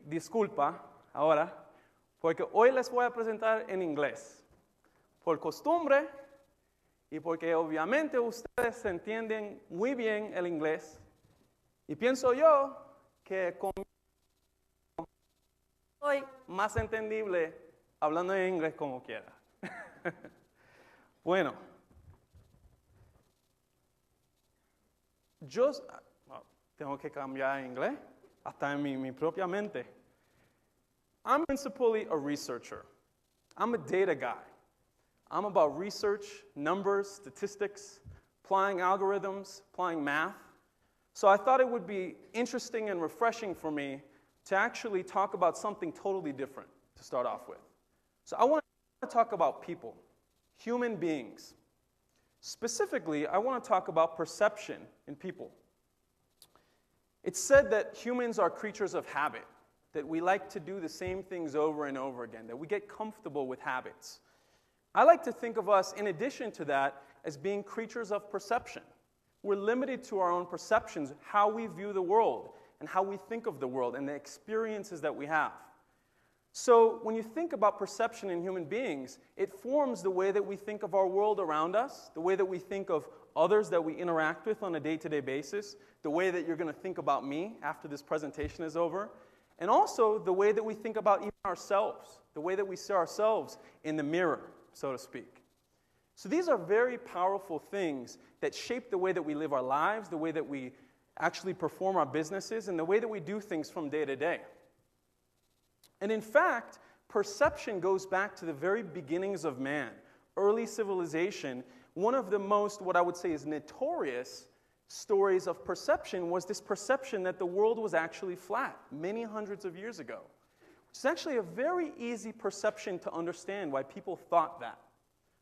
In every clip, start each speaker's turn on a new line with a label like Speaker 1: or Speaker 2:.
Speaker 1: disculpa ahora, porque hoy les voy a presentar en inglés, por costumbre y porque obviamente ustedes entienden muy bien el inglés, y pienso yo que soy más entendible hablando en inglés como quiera. Bueno, yo tengo que cambiar en inglés, hasta en mi propia mente. I'm principally a researcher. I'm a data guy. I'm about research, numbers, statistics, applying algorithms, applying math. So I thought it would be interesting and refreshing for me to actually talk about something totally different to start off with. So I want to talk about people, human beings. Specifically, I want to talk about perception in people. It's said that humans are creatures of habit, that we like to do the same things over and over again, that we get comfortable with habits. I like to think of us, in addition to that, as being creatures of perception. We're limited to our own perceptions, how we view the world, and how we think of the world, and the experiences that we have. So when you think about perception in human beings, it forms the way that we think of our world around us, the way that we think of others that we interact with on a day-to-day basis, the way that you're going to think about me after this presentation is over, and also the way that we think about even ourselves, the way that we see ourselves in the mirror, so to speak. So these are very powerful things that shape the way that we live our lives, the way that we actually perform our businesses, and the way that we do things from day to day. And in fact, perception goes back to the very beginnings of man, early civilization. One of the most, what I would say is notorious stories of perception was this perception that the world was actually flat many hundreds of years ago. It's actually a very easy perception to understand why people thought that,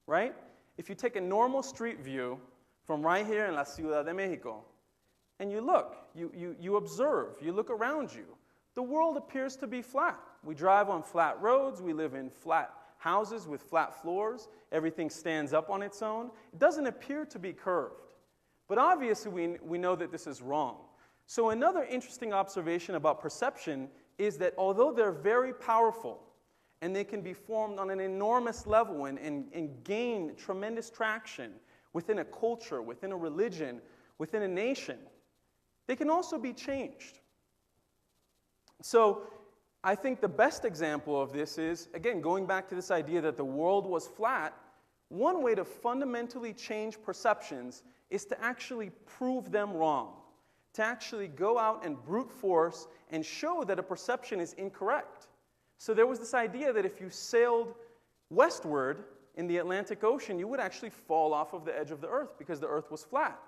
Speaker 1: right? If you take a normal street view from right here in La Ciudad de Mexico, and you look, you observe, you look around you, the world appears to be flat. We drive on flat roads, we live in flat houses with flat floors, everything stands up on its own. It doesn't appear to be curved. But obviously we know that this is wrong. So another interesting observation about perception is that although they're very powerful, and they can be formed on an enormous level and gain tremendous traction within a culture, within a religion, within a nation, they can also be changed. So I think the best example of this is, again, going back to this idea that the world was flat, one way to fundamentally change perceptions is to actually prove them wrong, to actually go out and brute force and show that a perception is incorrect. So there was this idea that if you sailed westward in the Atlantic Ocean, you would actually fall off of the edge of the earth because the earth was flat.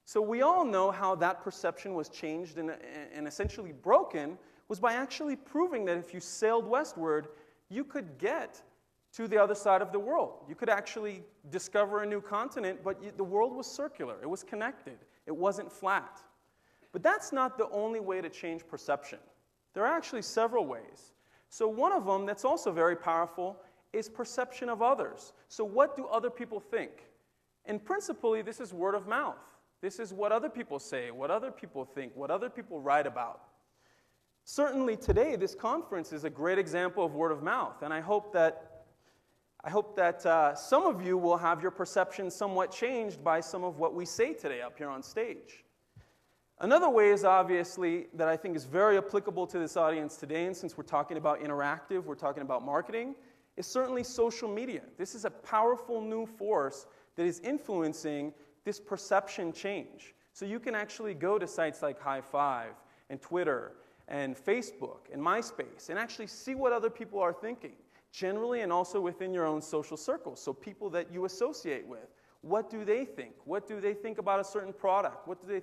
Speaker 1: So we all know how that perception was changed and essentially broken was by actually proving that if you sailed westward, you could get to the other side of the world. You could actually discover a new continent, but the world was circular. It was connected. It wasn't flat. But that's not the only way to change perception. There are actually several ways. So one of them that's also very powerful is perception of others. So what do other people think? And principally, this is word of mouth. This is what other people say, what other people think, what other people write about. Certainly today, this conference is a great example of word of mouth, and I hope that some of you will have your perception somewhat changed by some of what we say today up here on stage. Another way is obviously that I think is very applicable to this audience today, and since we're talking about interactive, we're talking about marketing, is certainly social media. This is a powerful new force that is influencing this perception change. So you can actually go to sites like High Five and Twitter and Facebook and MySpace and actually see what other people are thinking, generally and also within your own social circles. So people that you associate with, what do they think? What do they think about a certain product? What do they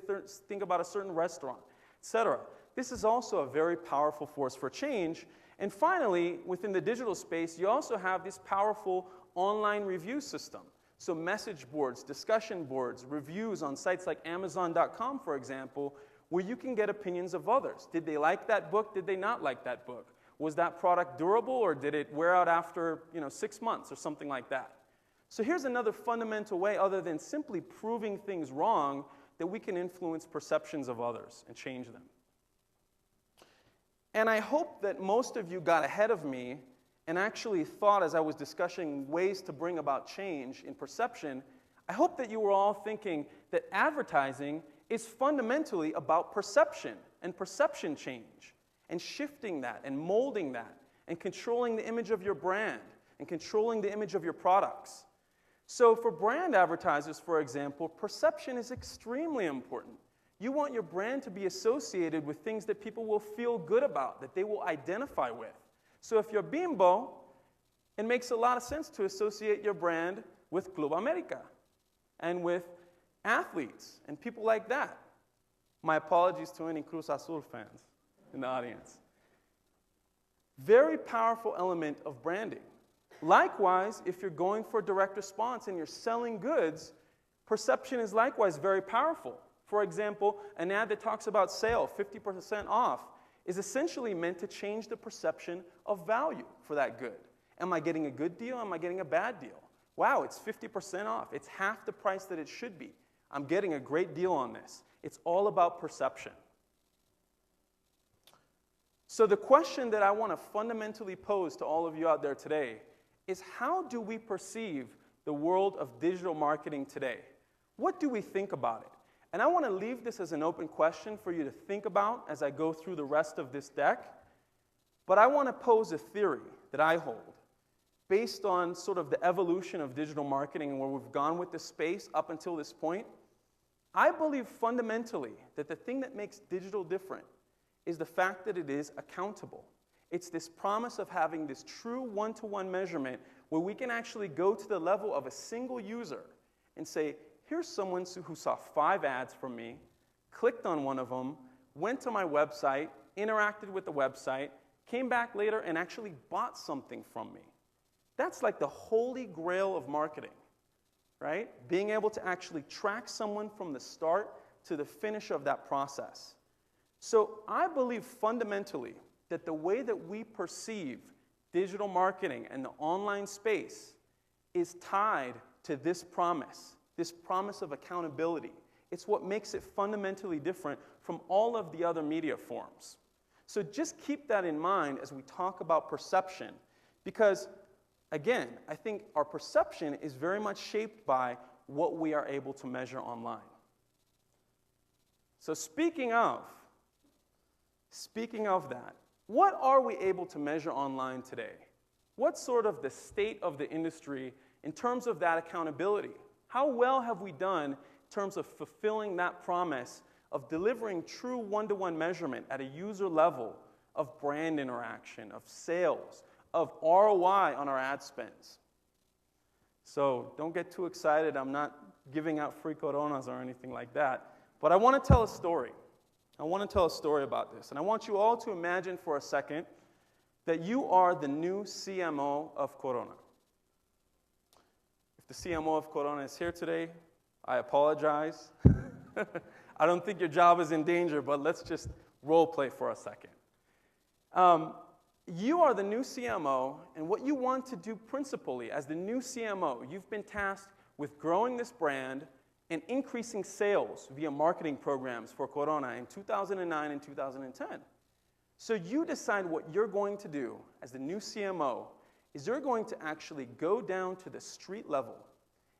Speaker 1: think about a certain restaurant, etc.? This is also a very powerful force for change. And finally, within the digital space, you also have this powerful online review system. So message boards, discussion boards, reviews on sites like Amazon.com, for example, where you can get opinions of others. Did they like that book? Did they not like that book? Was that product durable, or did it wear out after 6 months or something like that? So here's another fundamental way, other than simply proving things wrong, that we can influence perceptions of others and change them. And I hope that most of you got ahead of me and actually thought, as I was discussing ways to bring about change in perception, I hope that you were all thinking that advertising is fundamentally about perception and perception change and shifting that and molding that and controlling the image of your brand and controlling the image of your products. So for brand advertisers, for example, perception is extremely important. You want your brand to be associated with things that people will feel good about, that they will identify with. So if you're Bimbo, it makes a lot of sense to associate your brand with Club America and with athletes and people like that. My apologies to any Cruz Azul fans in the audience. Very powerful element of branding. Likewise, if you're going for direct response and you're selling goods, perception is likewise very powerful. For example, an ad that talks about sale, 50% off, is essentially meant to change the perception of value for that good. Am I getting a good deal? Am I getting a bad deal? Wow, it's 50% off. It's half the price that it should be. I'm getting a great deal on this. It's all about perception. So the question that I want to fundamentally pose to all of you out there today is, how do we perceive the world of digital marketing today? What do we think about it? And I want to leave this as an open question for you to think about as I go through the rest of this deck. But I want to pose a theory that I hold based on sort of the evolution of digital marketing and where we've gone with this space up until this point. I believe fundamentally that the thing that makes digital different is the fact that it is accountable. It's this promise of having this true one-to-one measurement where we can actually go to the level of a single user and say, here's someone who saw 5 ads from me, clicked on one of them, went to my website, interacted with the website, came back later and actually bought something from me. That's like the holy grail of marketing, right? Being able to actually track someone from the start to the finish of that process. So I believe fundamentally that the way that we perceive digital marketing and the online space is tied to this promise of accountability. It's what makes it fundamentally different from all of the other media forms. So just keep that in mind as we talk about perception, because, again, I think our perception is very much shaped by what we are able to measure online. So speaking of that, what are we able to measure online today? What's sort of the state of the industry in terms of that accountability? How well have we done in terms of fulfilling that promise of delivering true one-to-one measurement at a user level of brand interaction, of sales, of ROI on our ad spends? So don't get too excited. I'm not giving out free Coronas or anything like that. But I want to tell a story. I want to tell a story about this. And I want you all to imagine for a second that you are the new CMO of Corona. If the CMO of Corona is here today, I apologize. I don't think your job is in danger, but let's just role play for a second. You are the new CMO, and what you want to do principally as the new CMO, you've been tasked with growing this brand and increasing sales via marketing programs for Corona in 2009 and 2010. So you decide what you're going to do as the new CMO is you're going to actually go down to the street level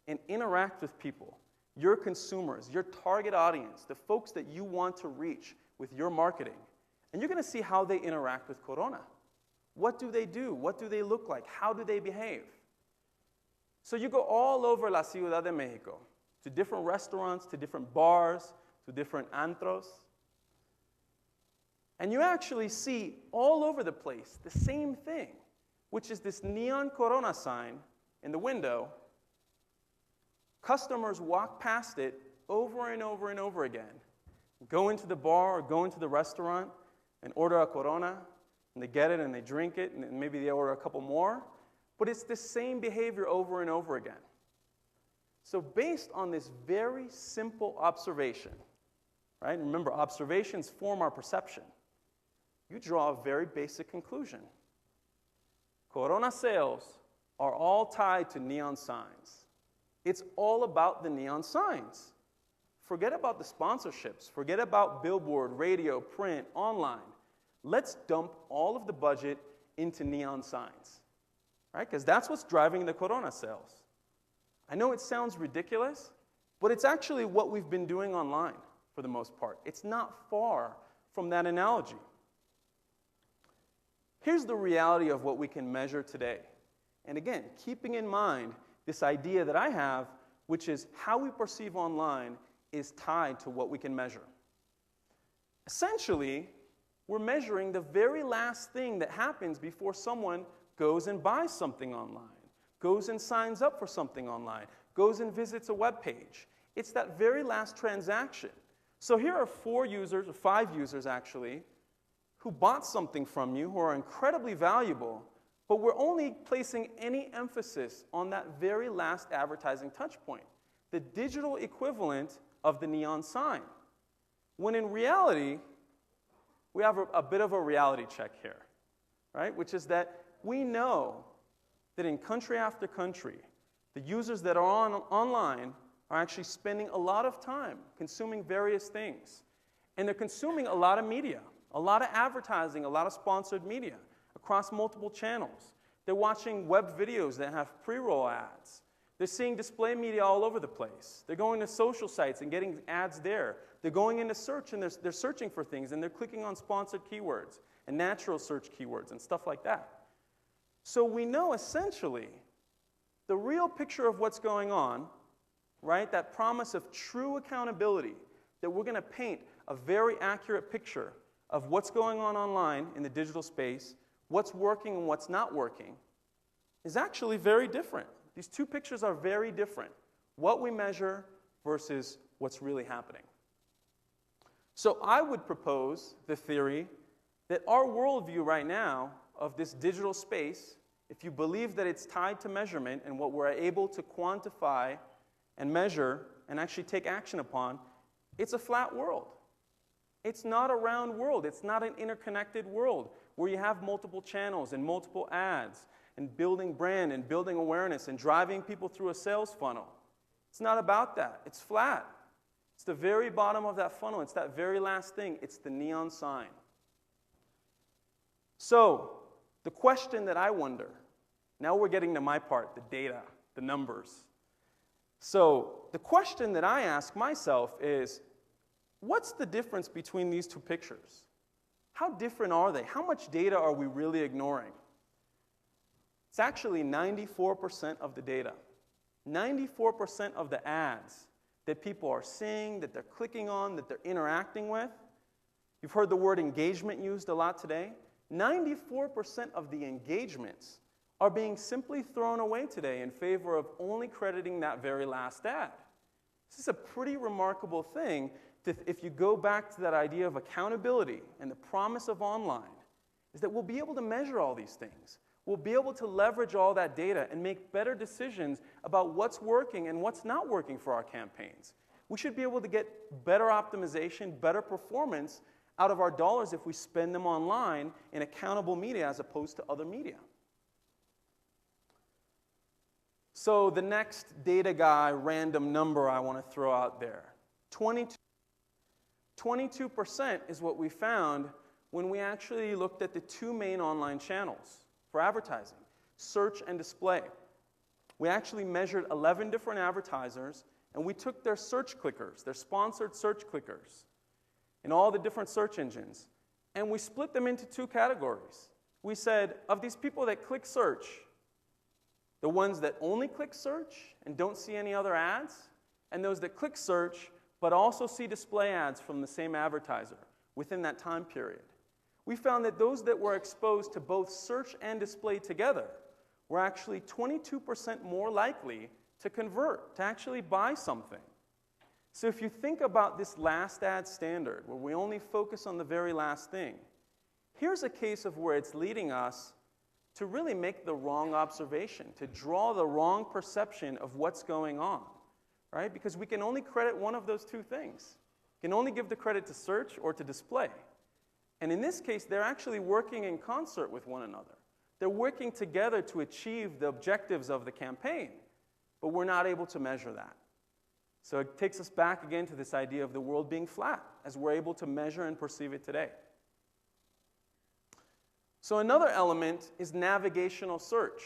Speaker 1: and interact with people, your consumers, your target audience, the folks that you want to reach with your marketing. And you're going to see how they interact with Corona. What do they do? What do they look like? How do they behave? So you go all over La Ciudad de Mexico, to different restaurants, to different bars, to different antros. And you actually see all over the place the same thing, which is this neon Corona sign in the window. Customers walk past it over and over and over again, go into the bar or go into the restaurant and order a Corona, and they get it and they drink it, and maybe they order a couple more, but it's the same behavior over and over again. So based on this very simple observation, right? Remember, observations form our perception. You draw a very basic conclusion. Corona sales are all tied to neon signs. It's all about the neon signs. Forget about the sponsorships. Forget about billboard, radio, print, online. let's dump all of the budget into neon signs, right? Because that's what's driving the Corona sales. I know it sounds ridiculous, but it's actually what we've been doing online for the most part. It's not far from that analogy. Here's the reality of what we can measure today. And again, keeping in mind this idea that I have, which is how we perceive online is tied to what we can measure. Essentially, we're measuring the very last thing that happens before someone goes and buys something online, goes and signs up for something online, goes and visits a web page. It's that very last transaction. So here are 4 users, or 5 users actually, who bought something from you, who are incredibly valuable, but we're only placing any emphasis on that very last advertising touch point, the digital equivalent of the neon sign. When in reality, we have a bit of a reality check here, right? Which is that we know that in country after country, the users that are online are actually spending a lot of time consuming various things. And they're consuming a lot of media, a lot of advertising, a lot of sponsored media across multiple channels. They're watching web videos that have pre-roll ads. They're seeing display media all over the place. They're going to social sites and getting ads there. They're going into search and they're searching for things and they're clicking on sponsored keywords and natural search keywords and stuff like that. So we know essentially the real picture of what's going on, right? That promise of true accountability, that we're going to paint a very accurate picture of what's going on online in the digital space, what's working and what's not working, is actually very different. These two pictures are very different. What we measure versus what's really happening. So I would propose the theory that our worldview right now of this digital space, if you believe that it's tied to measurement and what we're able to quantify and measure and actually take action upon, it's a flat world. It's not a round world. It's not an interconnected world where you have multiple channels and multiple ads and building brand and building awareness and driving people through a sales funnel. It's not about that. It's flat. It's the very bottom of that funnel. It's that very last thing. It's the neon sign. So, the question that I wonder, now we're getting to my part, the data, the numbers. So, the question that I ask myself is, what's the difference between these two pictures? How different are they? How much data are we really ignoring? It's actually 94% of the data. 94% of the ads that people are seeing, that they're clicking on, that they're interacting with. You've heard the word engagement used a lot today. 94% of the engagements are being simply thrown away today in favor of only crediting that very last ad. This is a pretty remarkable thing if you go back to that idea of accountability and the promise of online, is that we'll be able to measure all these things. We'll be able to leverage all that data and make better decisions about what's working and what's not working for our campaigns. We should be able to get better optimization, better performance out of our dollars if we spend them online in accountable media as opposed to other media. So the next data guy random number I want to throw out there, 22% is what we found when we actually looked at the 2 main online channels for advertising, search and display. We actually measured 11 different advertisers, and we took their search clickers, their sponsored search clickers, in all the different search engines, and we split them into 2 categories. We said, of these people that click search, the ones that only click search and don't see any other ads, and those that click search but also see display ads from the same advertiser within that time period. We found that those that were exposed to both search and display together were actually 22% more likely to convert, to actually buy something. So if you think about this last ad standard, where we only focus on the very last thing, here's a case of where it's leading us to really make the wrong observation, to draw the wrong perception of what's going on, right? Because we can only credit one of those 2 things. We can only give the credit to search or to display. And in this case, they're actually working in concert with one another. They're working together to achieve the objectives of the campaign, but we're not able to measure that. So it takes us back again to this idea of the world being flat, as we're able to measure and perceive it today. So another element is navigational search.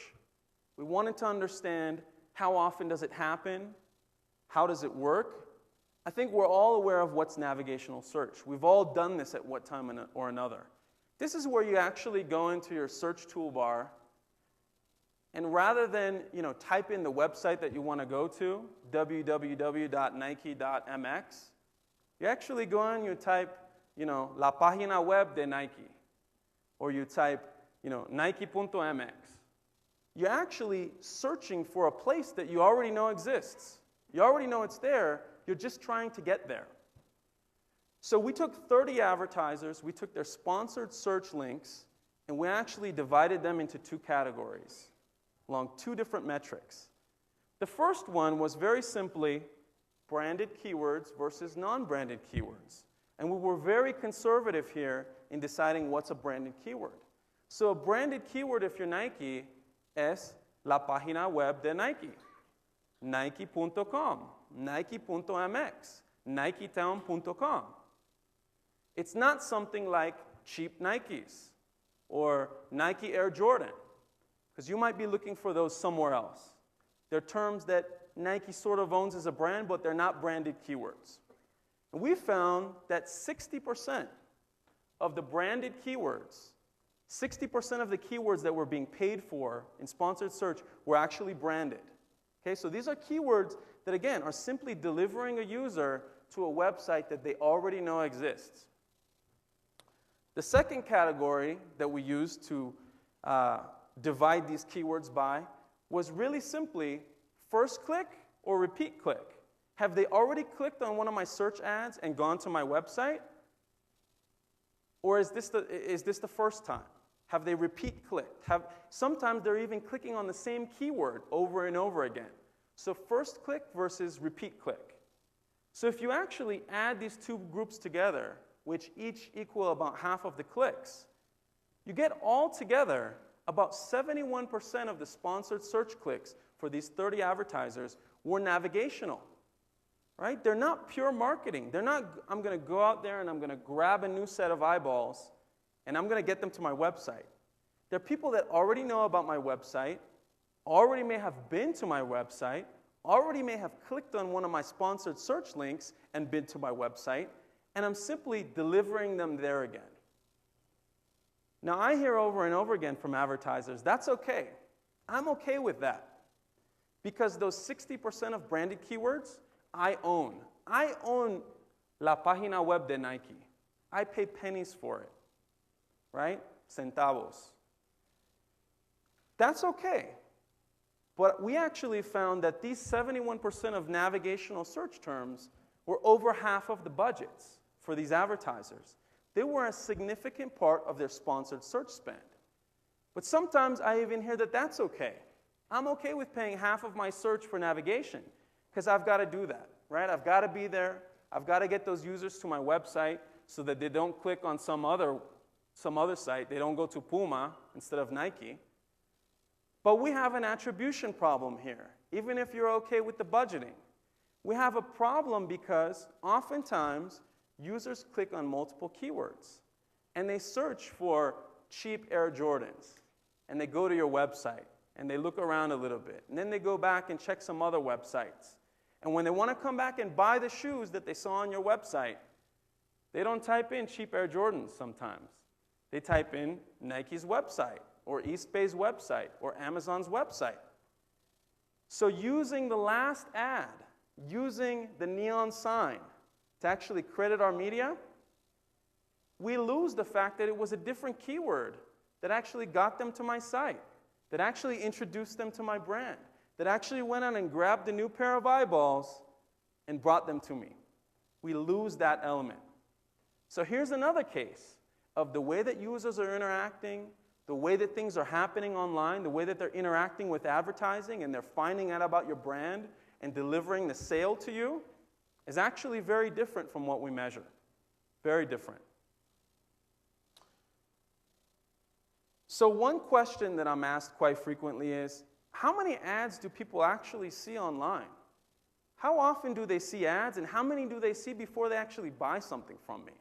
Speaker 1: We wanted to understand how often does it happen, how does it work. I think we're all aware of what's navigational search. We've all done this at what time or another. This is where you actually go into your search toolbar, and rather than type in the website that you want to go to, www.nike.mx, you actually go in and you type, la página web de Nike, or you type, Nike.mx. You're actually searching for a place that you already know exists. You already know it's there. You're just trying to get there. So we took 30 advertisers, we took their sponsored search links, and we actually divided them into two categories along two different metrics. The first one was very simply branded keywords versus non-branded keywords. And we were very conservative here in deciding what's a branded keyword. So a branded keyword, if you're Nike, es la página web de Nike. Nike.com, Nike.mx, Niketown.com. It's not something like cheap Nikes or Nike Air Jordan, because you might be looking for those somewhere else. They're terms that Nike sort of owns as a brand, but they're not branded keywords. And we found that 60% of the branded keywords, 60% of the keywords that were being paid for in sponsored search were actually branded. Okay, so these are keywords that, again, are simply delivering a user to a website that they already know exists. The second category that we used to divide these keywords by was really simply first click or repeat click. Have they already clicked on one of my search ads and gone to my website? Or is this the first time? Have they repeat clicked? Sometimes they're even clicking on the same keyword over and over again. So first click versus repeat click. So if you actually add these two groups together, which each equal about half of the clicks, you get all together about 71% of the sponsored search clicks for these 30 advertisers were navigational. Right? They're not pure marketing. They're not, I'm going to go out there and I'm going to grab a new set of eyeballs and I'm going to get them to my website. They're people that already know about my website, already may have been to my website, already may have clicked on one of my sponsored search links and been to my website, and I'm simply delivering them there again. Now, I hear over and over again from advertisers, that's okay. I'm okay with that. Because those 60% of branded keywords, I own. I own la página web de Nike. I pay pennies for it, right? Centavos. That's okay. But we actually found that these 71% of navigational search terms were over half of the budgets for these advertisers. They were a significant part of their sponsored search spend. But sometimes I even hear that that's okay. I'm okay with paying half of my search for navigation because I've got to do that, right? I've got to be there. I've got to get those users to my website so that they don't click on some other site. They don't go to Puma instead of Nike. But we have an attribution problem here, even if you're okay with the budgeting. We have a problem because oftentimes users click on multiple keywords and they search for cheap Air Jordans and they go to your website and they look around a little bit and then they go back and check some other websites. And when they want to come back and buy the shoes that they saw on your website, they don't type in cheap Air Jordans sometimes. They type in Nike's website or Eastbay's website or Amazon's website. So using the last ad, using the neon sign to actually credit our media, we lose the fact that it was a different keyword that actually got them to my site, that actually introduced them to my brand, that actually went on and grabbed a new pair of eyeballs and brought them to me. We lose that element. So here's another case of the way that users are interacting, the way that things are happening online, the way that they're interacting with advertising and they're finding out about your brand and delivering the sale to you is actually very different from what we measure. Very different. So one question that I'm asked quite frequently is, how many ads do people actually see online? How often do they see ads and how many do they see before they actually buy something from me?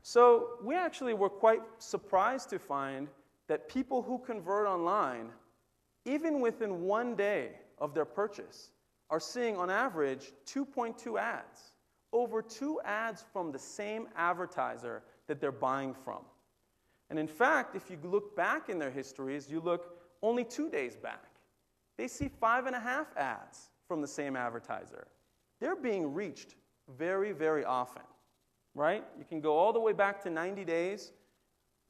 Speaker 1: So we actually were quite surprised to find that people who convert online, even within 1 day of their purchase, are seeing on average 2.2 ads, over 2 ads from the same advertiser that they're buying from. And in fact, if you look back in their histories, you look only 2 days back, they see 5.5 ads from the same advertiser. They're being reached very, very often, right? You can go all the way back to 90 days.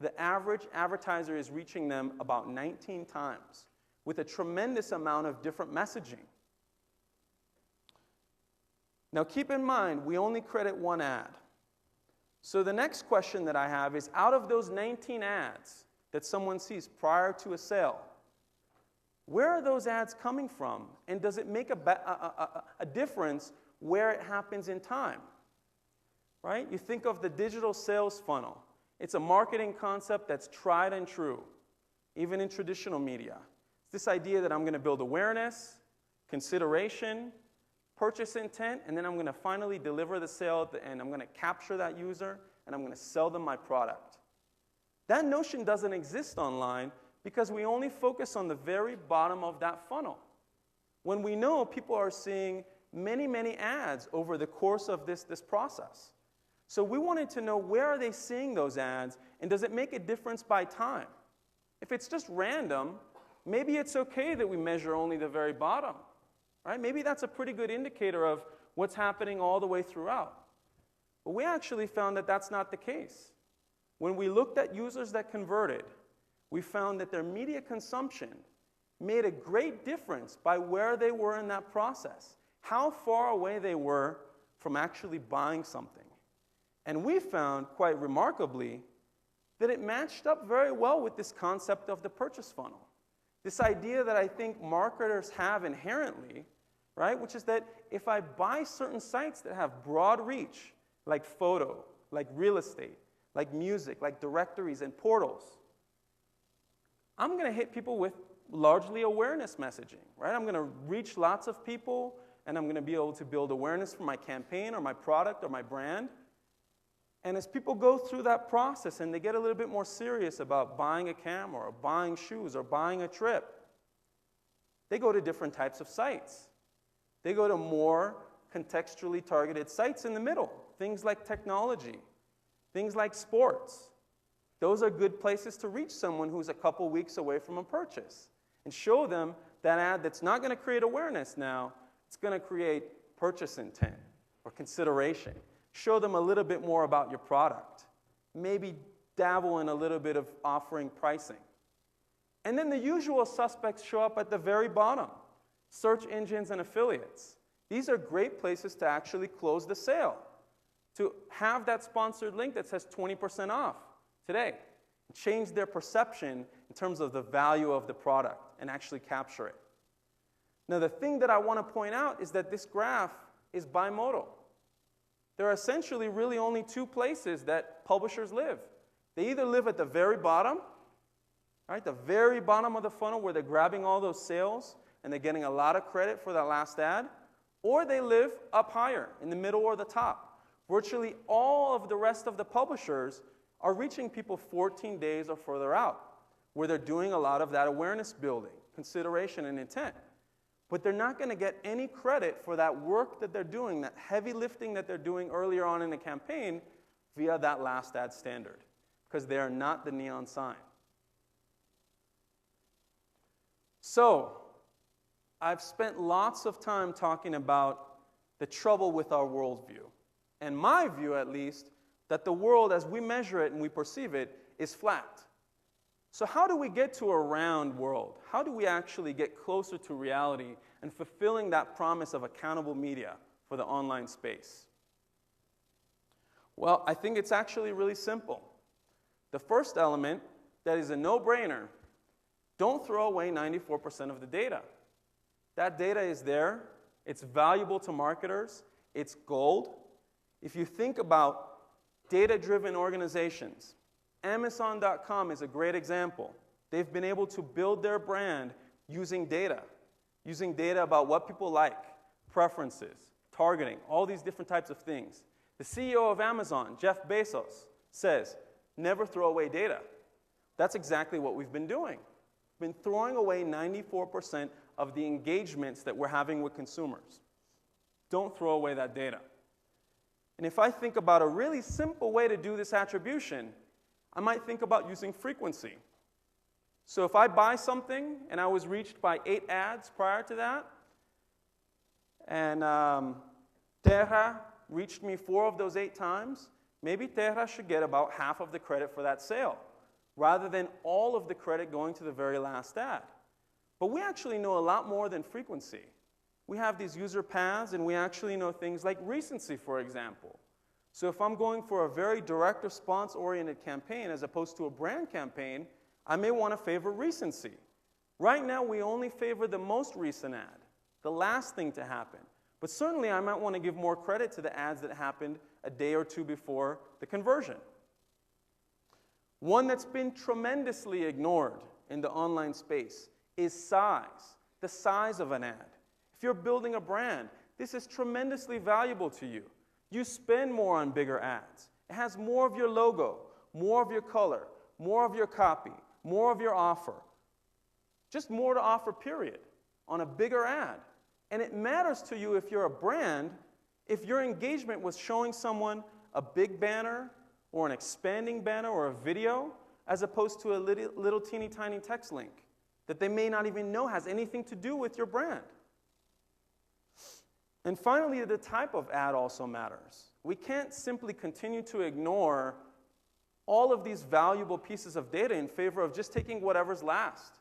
Speaker 1: The average advertiser is reaching them about 19 times with a tremendous amount of different messaging. Now keep in mind, we only credit 1 ad. So the next question that I have is, out of those 19 ads that someone sees prior to a sale, where are those ads coming from? And does it make a difference where it happens in time? Right? You think of the digital sales funnel. It's a marketing concept that's tried and true, even in traditional media. It's this idea that I'm going to build awareness, consideration, purchase intent, and then I'm going to finally deliver the sale at the end. I'm going to capture that user, and I'm going to sell them my product. That notion doesn't exist online because we only focus on the very bottom of that funnel. When we know people are seeing many, many ads over the course of this process. So we wanted to know, where are they seeing those ads, and does it make a difference by time? If it's just random, maybe it's okay that we measure only the very bottom. Right? Maybe that's a pretty good indicator of what's happening all the way throughout. But we actually found that that's not the case. When we looked at users that converted, we found that their media consumption made a great difference by where they were in that process, how far away they were from actually buying something. And we found, quite remarkably, that it matched up very well with this concept of the purchase funnel. This idea that I think marketers have inherently, right, which is that if I buy certain sites that have broad reach, like photo, like real estate, like music, like directories and portals, I'm going to hit people with largely awareness messaging, right? I'm going to reach lots of people, and I'm going to be able to build awareness for my campaign or my product or my brand. And as people go through that process and they get a little bit more serious about buying a camera or buying shoes or buying a trip, they go to different types of sites. They go to more contextually targeted sites in the middle, things like technology, things like sports. Those are good places to reach someone who's a couple weeks away from a purchase and show them that ad that's not going to create awareness now, it's going to create purchase intent or consideration. Show them a little bit more about your product. Maybe dabble in a little bit of offering pricing. And then the usual suspects show up at the very bottom. Search engines and affiliates. These are great places to actually close the sale. To have that sponsored link that says 20% off today. Change their perception in terms of the value of the product and actually capture it. Now the thing that I want to point out is that this graph is bimodal. There are essentially really only 2 places that publishers live. They either live at the very bottom, right, the very bottom of the funnel where they're grabbing all those sales and they're getting a lot of credit for that last ad, or they live up higher, in the middle or the top. Virtually all of the rest of the publishers are reaching people 14 days or further out, where they're doing a lot of that awareness building, consideration, and intent. But they're not going to get any credit for that work that they're doing, that heavy lifting that they're doing earlier on in the campaign via that last ad standard, because they are not the neon sign. So, I've spent lots of time talking about the trouble with our worldview. And my view, at least, that the world, as we measure it and we perceive it, is flat. So how do we get to a round world? How do we actually get closer to reality and fulfilling that promise of accountable media for the online space? Well, I think it's actually really simple. The first element that is a no-brainer, don't throw away 94% of the data. That data is there. It's valuable to marketers. It's gold. If you think about data-driven organizations, Amazon.com is a great example. They've been able to build their brand using data about what people like, preferences, targeting, all these different types of things. The CEO of Amazon, Jeff Bezos, says, never throw away data. That's exactly what we've been doing. We've been throwing away 94% of the engagements that we're having with consumers. Don't throw away that data. And if I think about a really simple way to do this attribution, I might think about using frequency. So if I buy something and I was reached by 8 ads prior to that, and Terra reached me 4 of those 8 times, maybe Terra should get about half of the credit for that sale, rather than all of the credit going to the very last ad. But we actually know a lot more than frequency. We have these user paths, and we actually know things like recency, for example. So if I'm going for a very direct response-oriented campaign as opposed to a brand campaign, I may want to favor recency. Right now, we only favor the most recent ad, the last thing to happen. But certainly, I might want to give more credit to the ads that happened a day or 2 before the conversion. One that's been tremendously ignored in the online space is size, the size of an ad. If you're building a brand, this is tremendously valuable to you. You spend more on bigger ads. It has more of your logo, more of your color, more of your copy, more of your offer. Just more to offer, period, on a bigger ad. And it matters to you if you're a brand, if your engagement was showing someone a big banner or an expanding banner or a video, as opposed to a little teeny tiny text link that they may not even know has anything to do with your brand. And finally, the type of ad also matters. We can't simply continue to ignore all of these valuable pieces of data in favor of just taking whatever's last.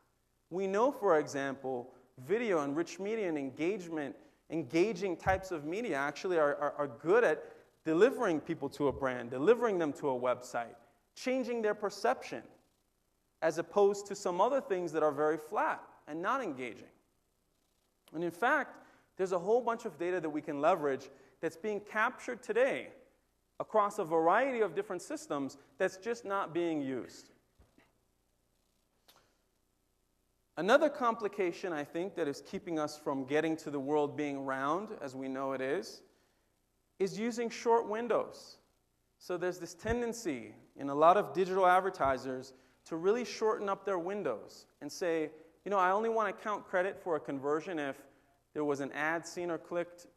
Speaker 1: We know, for example, video and rich media and engaging types of media actually are good at delivering people to a brand, delivering them to a website, changing their perception, as opposed to some other things that are very flat and not engaging. And in fact, there's a whole bunch of data that we can leverage that's being captured today across a variety of different systems that's just not being used. Another complication, I think, that is keeping us from getting to the world being round, as we know it is using short windows. So there's this tendency in a lot of digital advertisers to really shorten up their windows and say, you know, I only want to count credit for a conversion if there was an ad seen or clicked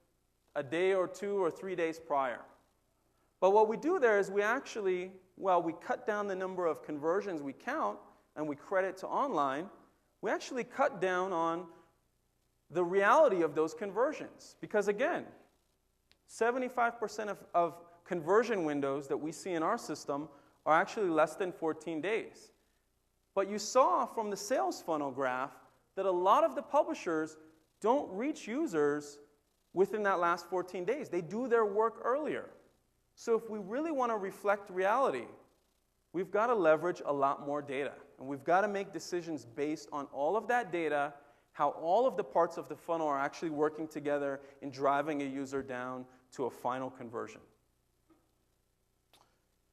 Speaker 1: a day or 2 or 3 days prior. But what we do there is we actually, we cut down the number of conversions we count and we credit to online. We actually cut down on the reality of those conversions. Because again, 75% of conversion windows that we see in our system are actually less than 14 days. But you saw from the sales funnel graph that a lot of the publishers don't reach users within that last 14 days. They do their work earlier. So if we really want to reflect reality, we've got to leverage a lot more data. And we've got to make decisions based on all of that data, how all of the parts of the funnel are actually working together in driving a user down to a final conversion.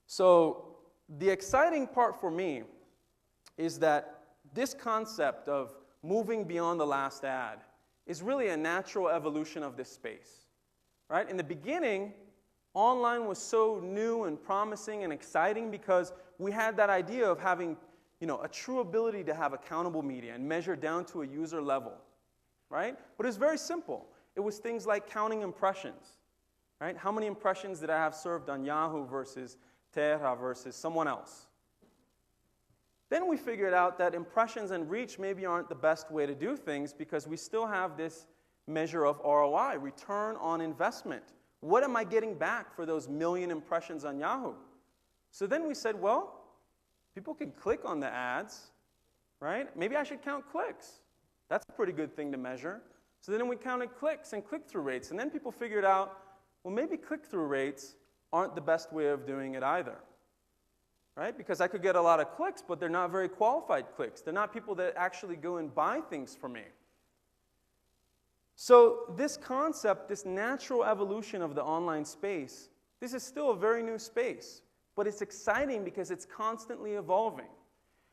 Speaker 1: So the exciting part for me is that this concept of moving beyond the last ad is really a natural evolution of this space. Right? In the beginning, online was so new and promising and exciting because we had that idea of having a true ability to have accountable media and measure down to a user level, right? But it was very simple. It was things like counting impressions, right? How many impressions did I have served on Yahoo versus Terra versus someone else? Then we figured out that impressions and reach maybe aren't the best way to do things because we still have this measure of ROI, return on investment. What am I getting back for those 1 million impressions on Yahoo? So then we said, well, people can click on the ads, right? Maybe I should count clicks. That's a pretty good thing to measure. So then we counted clicks and click-through rates. And then people figured out, well, maybe click-through rates aren't the best way of doing it either, right? Because I could get a lot of clicks, but they're not very qualified clicks. They're not people that actually go and buy things from me. So this concept, this natural evolution of the online space, this is still a very new space. But it's exciting because it's constantly evolving.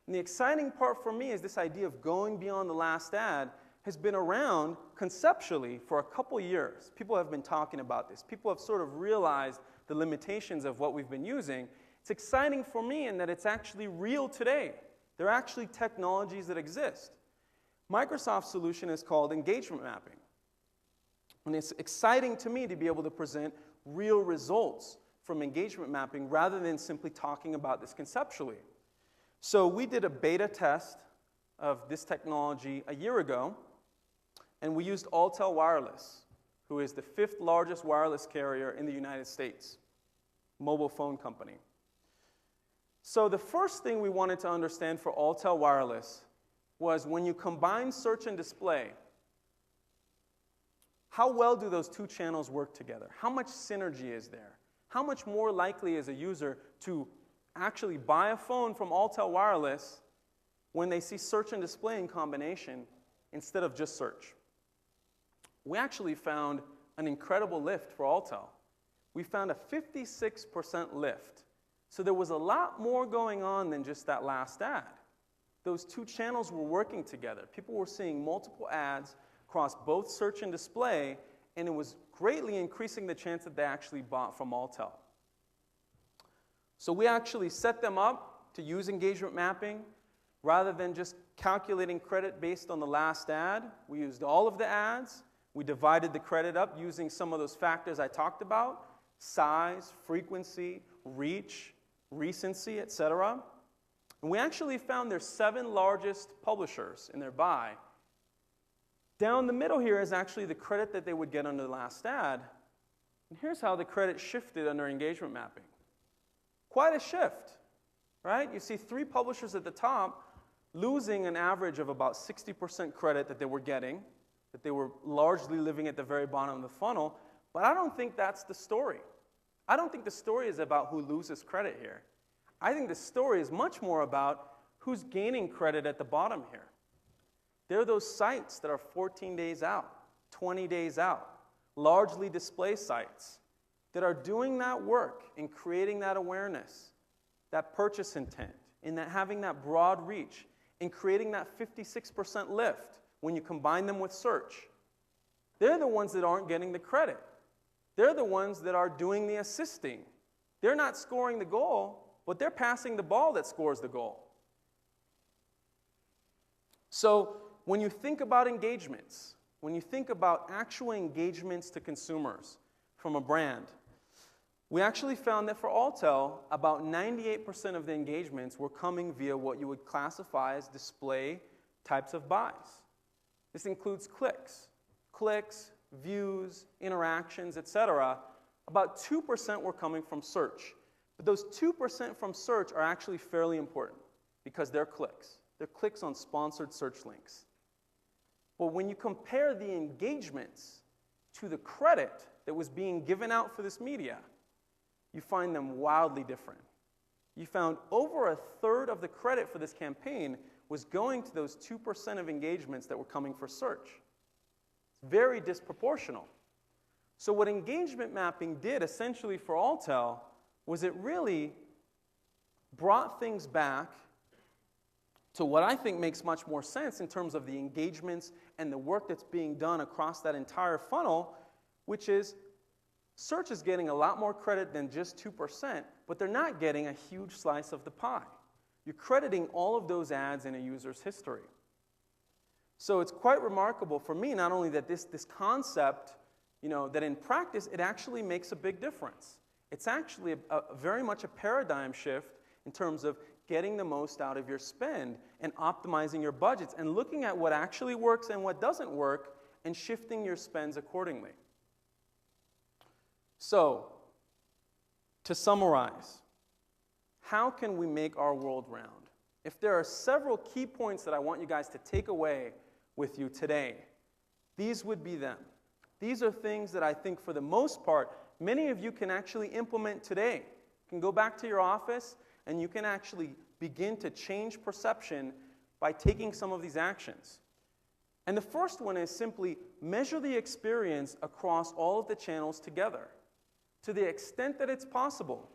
Speaker 1: And the exciting part for me is this idea of going beyond the last ad has been around conceptually for a couple years. People have been talking about this. People have sort of realized the limitations of what we've been using. It's exciting for me in that it's actually real today. There are actually technologies that exist. Microsoft's solution is called engagement mapping. And it's exciting to me to be able to present real results from engagement mapping rather than simply talking about this conceptually. So we did a beta test of this technology a year ago, and we used Alltel Wireless, who is the 5th largest wireless carrier in the United States, mobile phone company. So the first thing we wanted to understand for Alltel Wireless was when you combine search and display, how well do those two channels work together? How much synergy is there? How much more likely is a user to actually buy a phone from Alltel Wireless when they see search and display in combination instead of just search? We actually found an incredible lift for Alltel. We found a 56% lift. So there was a lot more going on than just that last ad. Those two channels were working together. People were seeing multiple ads across both search and display, and it was greatly increasing the chance that they actually bought from Alltel. So we actually set them up to use engagement mapping. Rather than just calculating credit based on the last ad, we used all of the ads. We divided the credit up using some of those factors I talked about: size, frequency, reach, recency, etc. And we actually found their 7 largest publishers in their buy. Down the middle here is actually the credit that they would get under the last ad. And here's how the credit shifted under engagement mapping. Quite a shift, right? You see 3 publishers at the top losing an average of about 60% credit that they were getting, that they were largely living at the very bottom of the funnel. But I don't think that's the story. I don't think the story is about who loses credit here. I think the story is much more about who's gaining credit at the bottom here. There are those sites that are 14 days out, 20 days out, largely display sites that are doing that work in creating that awareness, that purchase intent, in that having that broad reach, in creating that 56% lift when you combine them with search. They're the ones that aren't getting the credit. They're the ones that are doing the assisting. They're not scoring the goal, but they're passing the ball that scores the goal. So when you think about engagements, when you think about actual engagements to consumers from a brand, we actually found that for Alltel, about 98% of the engagements were coming via what you would classify as display types of buys. This includes clicks, views, interactions, etc. About 2% were coming from search. But those 2% from search are actually fairly important because they're clicks. They're clicks on sponsored search links. But when you compare the engagements to the credit that was being given out for this media, you find them wildly different. You found over 1/3 of the credit for this campaign was going to those 2% of engagements that were coming for search. It's very disproportional. So what engagement mapping did essentially for Alltel was it really brought things back to what I think makes much more sense in terms of the engagements and the work that's being done across that entire funnel, which is search is getting a lot more credit than just 2%, but they're not getting a huge slice of the pie. You're crediting all of those ads in a user's history. So it's quite remarkable for me, not only that this concept, that in practice, it actually makes a big difference. It's actually very much a paradigm shift in terms of getting the most out of your spend and optimizing your budgets and looking at what actually works and what doesn't work and shifting your spends accordingly. So, to summarize, how can we make our world round? If there are several key points that I want you guys to take away with you today, these would be them. These are things that I think for the most part, many of you can actually implement today. You can go back to your office and you can actually begin to change perception by taking some of these actions. And the first one is simply measure the experience across all of the channels together. To the extent that it's possible,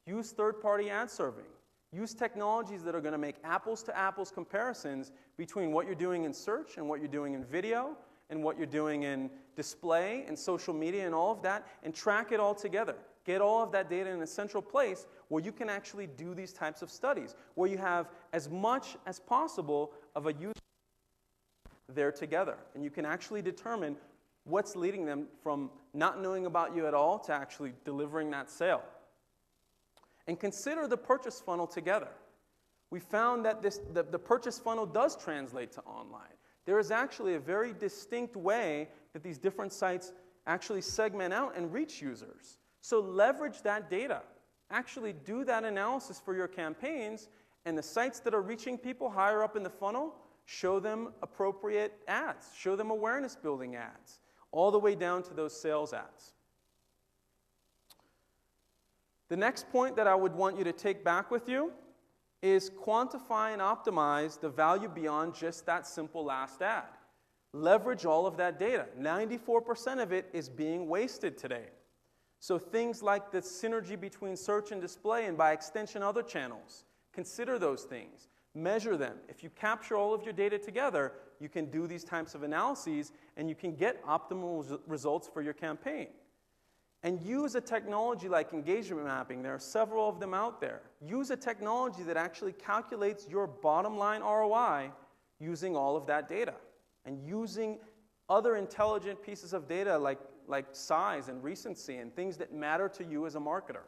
Speaker 1: use third-party ad serving. Use technologies that are going to make apples-to-apples comparisons between what you're doing in search and what you're doing in video and what you're doing in display and social media and all of that, and track it all together. get all of that data in a central place where you can actually do these types of studies, where you have as much as possible of a user there together. And you can actually determine what's leading them from not knowing about you at all to actually delivering that sale. And consider the purchase funnel together. We found that the purchase funnel does translate to online. There is actually a very distinct way that these different sites actually segment out and reach users. So leverage that data. Actually do that analysis for your campaigns, and the sites that are reaching people higher up in the funnel, show them appropriate ads, show them awareness building ads, all the way down to those sales ads. The next point that I would want you to take back with you is quantify and optimize the value beyond just that simple last ad. Leverage all of that data. 94% of it is being wasted today. So things like the synergy between search and display, and by extension other channels, consider those things. Measure them. If you capture all of your data together, you can do these types of analyses and you can get optimal results for your campaign. And use a technology like engagement mapping. There are several of them out there. Use a technology that actually calculates your bottom line ROI using all of that data. And using other intelligent pieces of data like size and recency and things that matter to you as a marketer.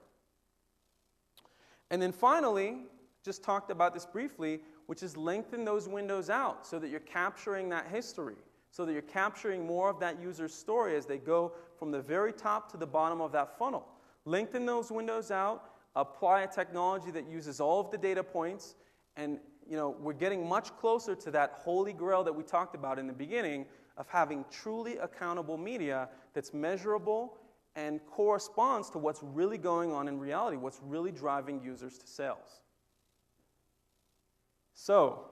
Speaker 1: And then finally, just talked about this briefly, which is lengthen those windows out so that you're capturing that history, so that you're capturing more of that user's story as they go from the very top to the bottom of that funnel. Lengthen those windows out, apply a technology that uses all of the data points, and we're getting much closer to that holy grail that we talked about in the beginning of having truly accountable media that's measurable and corresponds to what's really going on in reality, what's really driving users to sales. So,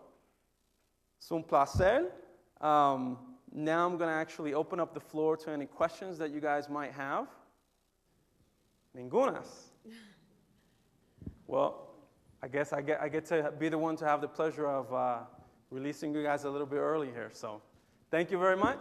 Speaker 1: it's un placer. Now I'm going to actually open up the floor to any questions that you guys might have. Ningunas. Well, I guess I get to be the one to have the pleasure of releasing you guys a little bit early here. So, thank you very much.